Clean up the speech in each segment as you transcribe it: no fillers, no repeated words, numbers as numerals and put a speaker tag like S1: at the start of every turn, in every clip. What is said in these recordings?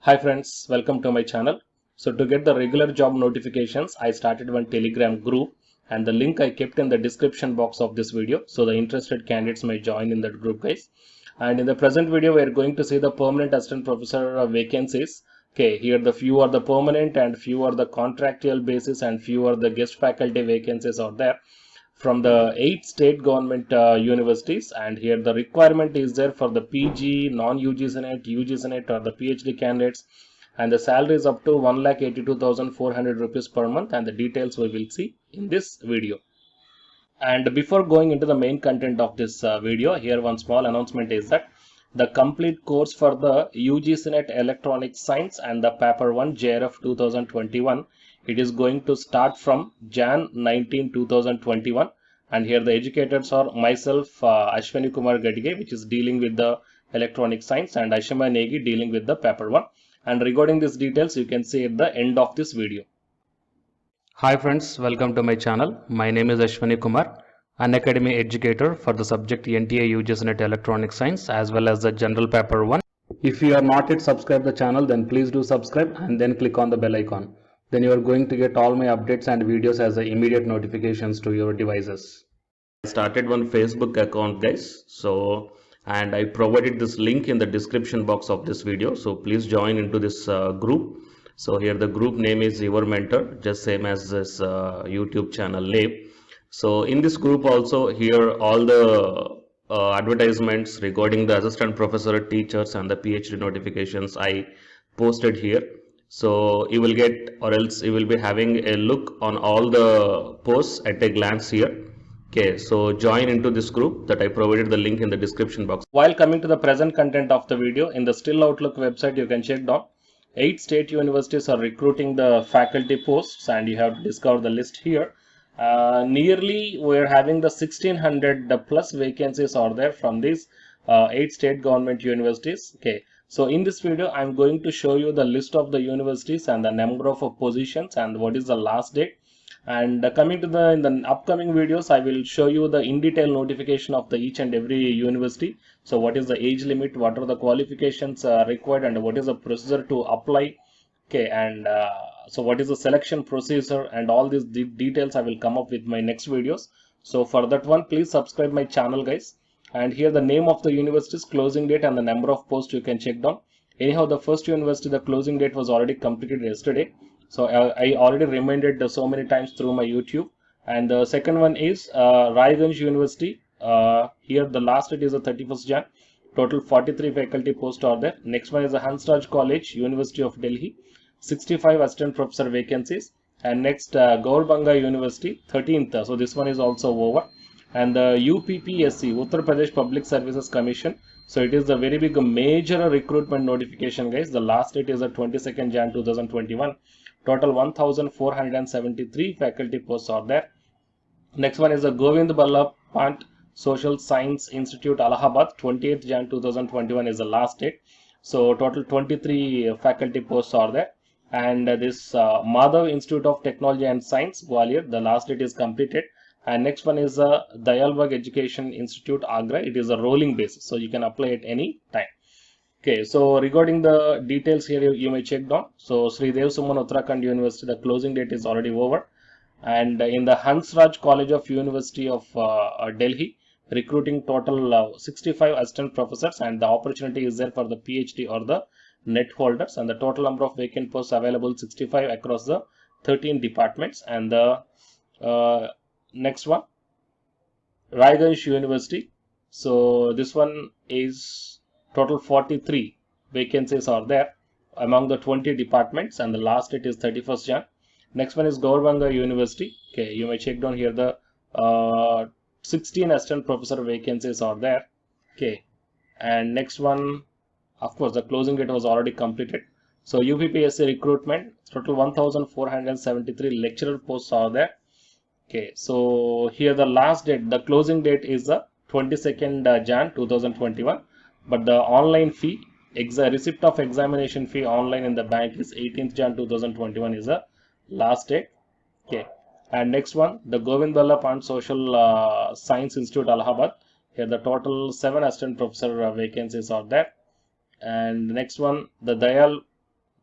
S1: Hi friends, welcome to my channel. So to get the regular job notifications, I started one Telegram group and the link I kept in the description box of this video. So the interested candidates may join in that group, guys. And in the present video, we are going to see the permanent assistant professor vacancies. Okay, here the few are the permanent and few are the contractual basis and few are the guest faculty vacancies are there from the 8 state government universities, and here the requirement is there for the PG, non-UG Senate, UG Senate or the PhD candidates, and the salary is up to 1,82,400 rupees per month, and the details we will see in this video. And before going into the main content of this video, here one small announcement is that the complete course for the UG Senate Electronic Science and the Paper 1 JRF 2021, it is going to start from Jan 19, 2021. And here the educators are myself, Ashwani Kumar Gadige, which is dealing with the Electronic Science, and Ashima Negi dealing with the Paper 1. And regarding these details, you can see at the end of this video. Hi friends, welcome to my channel. My name is Ashwani Kumar, an academy educator for the subject NTA UG Senate Electronic Science as well as the General Paper 1. If you are not yet subscribed the channel, then please do subscribe and then click on the bell icon. Then you are going to get all my updates and videos as the immediate notifications to your devices. I started one Facebook account, guys. And I provided this link in the description box of this video. So please join into this group. So here the group name is Your Mentor, just same as this YouTube channel name. So in this group also, here all the advertisements regarding the assistant professor, teachers and the PhD notifications I posted here. So you will get, or else you will be having a look on all the posts at a glance here. Okay, so join into this group that I provided the link in the description box. While coming to the present content of the video, in the Still Outlook website, you can check down 8 state universities are recruiting the faculty posts, and you have to discover the list here. Nearly we're having the 1600 plus vacancies are there from these 8 state government universities. Okay, so in this video I'm going to show you the list of the universities and the number of positions and what is the last date. And coming to in the upcoming videos, I will show you the in detail notification of the each and every university. So what is the age limit, what are the qualifications required, and what is the procedure to apply. Okay, and so what is the selection procedure, and all these details I will come up with my next videos. So for that one, please subscribe my channel, guys. And here the name of the university's closing date and the number of posts you can check down. Anyhow, the first university, the closing date was already completed yesterday. So I already reminded so many times through my YouTube. And the second one is Raiganj University. Here the last date is the 31st Jan. Total 43 faculty posts are there. Next one is the Hansraj College, University of Delhi. 65 assistant professor vacancies. And next Gaur Banga University, 13th. So this one is also over. And the UPPSC, Uttar Pradesh Public Services Commission. So it is the very big major recruitment notification, guys. The last date is the 22nd Jan 2021. Total 1473 faculty posts are there. Next one is the Govind Ballabh Pant Social Science Institute, Allahabad. 28th Jan 2021 is the last date. So total 23 faculty posts are there. And this Madhav Institute of Technology and Science, Gwalior, the last date is completed. And next one is Dayalbag Education Institute, Agra. It is a rolling basis, so you can apply at any time. Okay, so regarding the details here, you may check down. So Sri Dev Suman Uttarakhand University, the closing date is already over. And in the Hansraj College of University of Delhi, recruiting total 65 assistant professors, and the opportunity is there for the PhD or the net holders, and the total number of vacant posts available 65 across the 13 departments. And the next one, Raiganj University. So this one is total 43 vacancies are there among the 20 departments, and the last date is 31st Jan. Next one is Gaur Banga University. Okay, you may check down here the 16 assistant professor vacancies are there. Okay, and next one, of course, the closing date was already completed. So UPPSC recruitment, total 1473 lecturer posts are there. Okay, so here the last date, the closing date is the 22nd Jan 2021, but the online fee, receipt of examination fee online in the bank is 18th Jan 2021 is the last date. Okay, and next one, the Govind Ballabh Pant Social Science Institute, Allahabad. Here the total 7 assistant professor vacancies are there. And the next one, the Dayal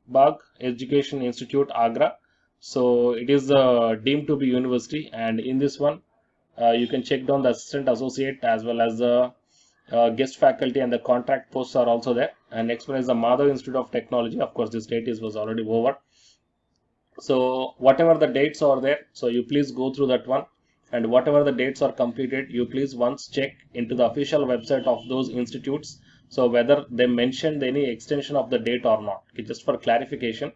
S1: Bagh Education Institute, Agra. So it is deemed to be university, and in this one you can check down the assistant associate as well as the guest faculty, and the contract posts are also there. And next one is the Madhav Institute of Technology. Of course, this date was already over. So whatever the dates are there, so you please go through that one, and whatever the dates are completed, you please once check into the official website of those institutes, so whether they mentioned any extension of the date or not. Okay, just for clarification.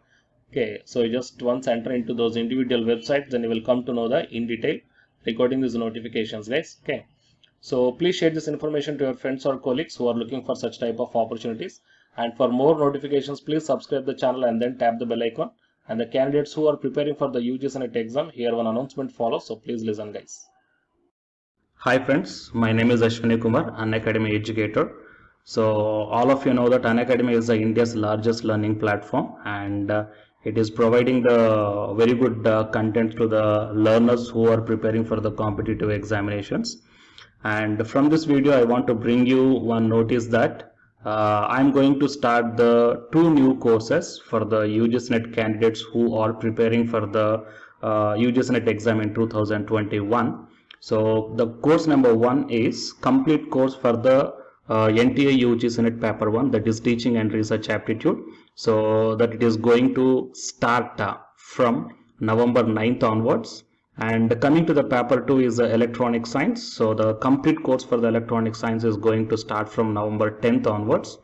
S1: Okay, so you just once enter into those individual websites, then you will come to know the in detail regarding these notifications, guys. Okay, so please share this information to your friends or colleagues who are looking for such type of opportunities. And for more notifications, please subscribe the channel and then tap the bell icon. And the candidates who are preparing for the UGC NET exam, here one announcement follows, so please listen, guys.
S2: Hi friends, my name is Ashwini Kumar, Unacademy educator. So all of you know that Unacademy is India's largest learning platform, and it is providing the very good content to the learners who are preparing for the competitive examinations. And from this video I want to bring you one notice that I'm going to start the 2 new courses for the UGC NET candidates who are preparing for the UGC NET exam in 2021. So the course number 1 is complete course for the NTA UGC NET paper 1, that is teaching and research aptitude. So that it is going to start from November 9th onwards. And coming to the paper 2 is the electronic science. So the complete course for the electronic science is going to start from November 10th onwards.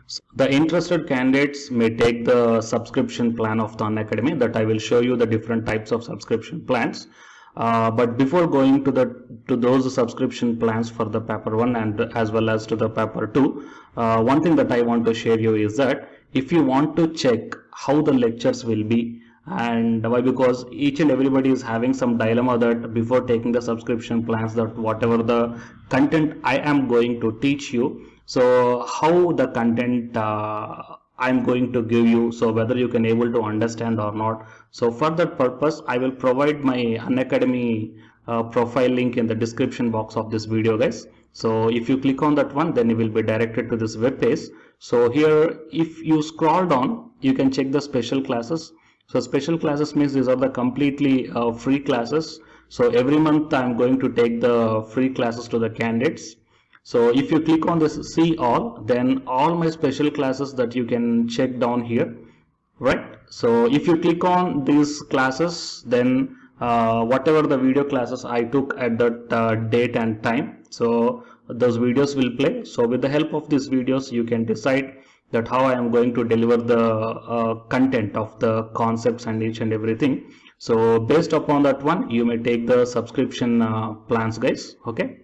S2: So the interested candidates may take the subscription plan of the Unacademy, that I will show you the different types of subscription plans. But before going to those subscription plans for the paper 1 and as well as to the paper 2, one thing that I want to share you is that if you want to check how the lectures will be, and why, because each and everybody is having some dilemma that before taking the subscription plans, that whatever the content I am going to teach you, so how the content I'm going to give you, so whether you can able to understand or not. So for that purpose I will provide my Unacademy profile link in the description box of this video, guys. So if you click on that one, then you will be directed to this web page. So here if you scroll down, you can check the special classes. So special classes means these are the completely free classes. So every month I'm going to take the free classes to the candidates. So if you click on this see all, then all my special classes that you can check down here, right? So if you click on these classes, then whatever the video classes I took at that date and time, so those videos will play. So with the help of these videos you can decide that how I am going to deliver the content of the concepts and each and everything. So based upon that one, you may take the subscription plans, guys. Okay.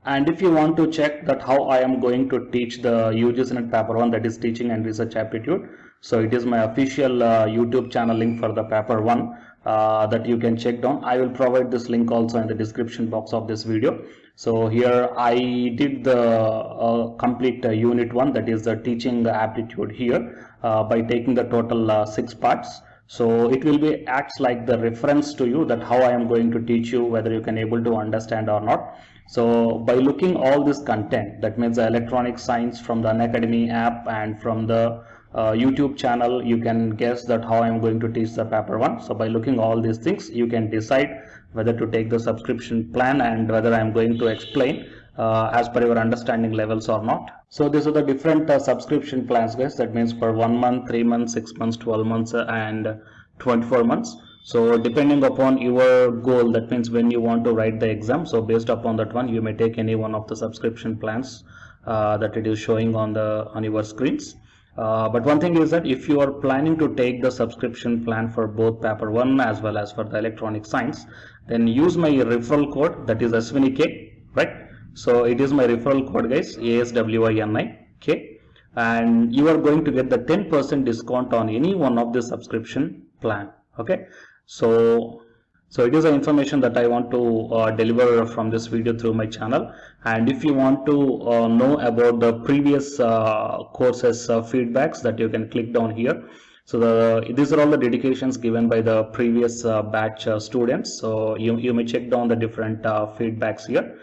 S2: And if you want to check that how I am going to teach the UGC NET paper 1, that is teaching and research aptitude, so it is my official YouTube channel link for the paper 1 that you can check down. I will provide this link also in the description box of this video. So here I did the complete unit 1, that is the teaching aptitude here by taking the total 6 parts. So it will be acts like the reference to you that how I am going to teach you, whether you can able to understand or not. So by looking all this content, that means the electronic science from the Unacademy app and from the YouTube channel, you can guess that how I am going to teach the paper 1. So by looking all these things, you can decide whether to take the subscription plan and whether I am going to explain as per your understanding levels or not. So these are the different subscription plans, guys. That means for 1 month, 3 months, 6 months, 12 months and 24 months. So depending upon your goal, that means when you want to write the exam, so based upon that one, you may take any one of the subscription plans that it is showing on your screens. But one thing is that if you are planning to take the subscription plan for both paper 1 as well as for the electronic science, then use my referral code, that is ASWINIK, right? So it is my referral code, guys, ASWINIK, and you are going to get the 10% discount on any one of the subscription plan. Okay, so it is the information that I want to deliver from this video through my channel. And if you want to know about the previous courses feedbacks, that you can click down here. So these are all the dedications given by the previous batch students. So you may check down the different feedbacks here.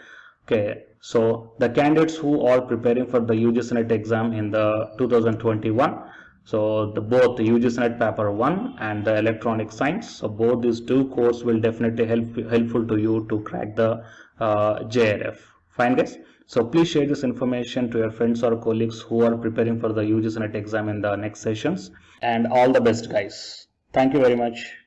S2: Okay, so the candidates who are preparing for the UGC NET exam in the 2021, So the both UGC NET paper 1 and the electronic science. So both these two courses will definitely helpful to you to crack the JRF. Fine guys. So please share this information to your friends or colleagues who are preparing for the UGC NET exam in the next sessions. And all the best guys. Thank you very much.